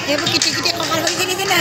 এইবোৰ Kitty Kitty কঁকাল হৈ কিনি না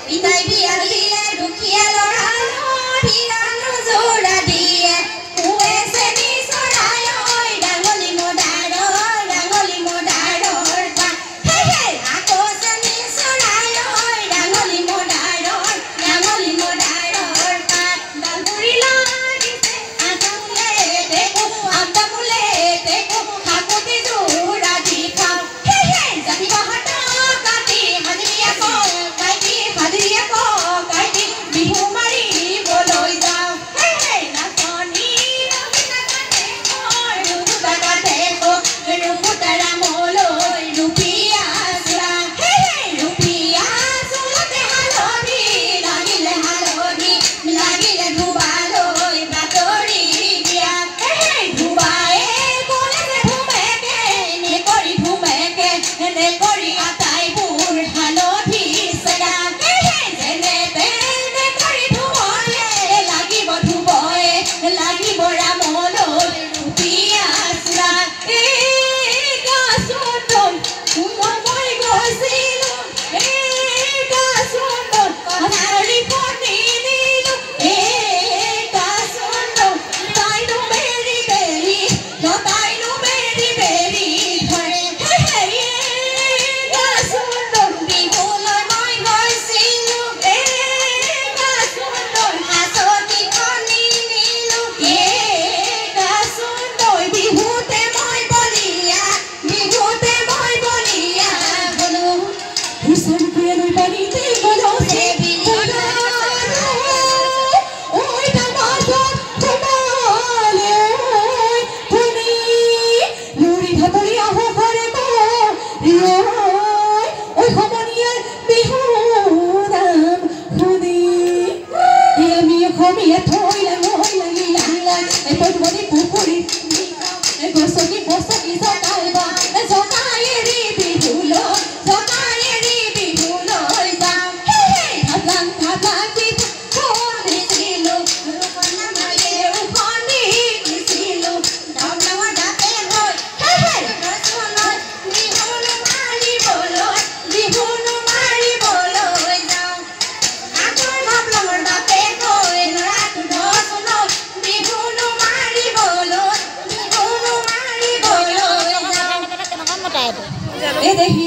বিদায় বিয়া দিলে দুখীয়া ল'ৰালৈ বিৰানো জোৰা দিয়ে কুৱে চেনি চৰাই ঐ ডাঙলি মোডাৰৰ পা হে হে আকৌ চেনি চৰাই ঐ ডাঙলি মোডাৰৰ পা ডাঙৰি লাগিছে আটামুলে দেখো হাকুতি জোৰা দি খাওঁ হে হে জাতি বাহঁতক কাটি হাজিৰিয়া কাটি বিহু মাৰিবলৈ যাওঁ হে হে নাচনী ৰূপুতাৰা মলৈ ৰূপিয়া চোৰা হে হে ৰূপিয়া চোলাতে হালধি লাগিলে ধুবালৈ বাতৰি দিয়া হে হে ধুবায়ে ক'লে যে ধুমেকে এনে কৰি আটাইবোৰ হালধি চেৰা হে হে যেনে তেনে কৰি ধুবয়ে লাগিব ৰামলৈ ৰূপিয়া চোৰা মই গৈছিলোঁ হাৰি পতি নিলো তাইনো বেৰি ধৰে বিহুলৈ মই গৈছিলোঁ হাঁচতি খনি নিলো বিহুতে মই বলিয়া গলো হুচৰি লৈ পানীতে গলো দেখি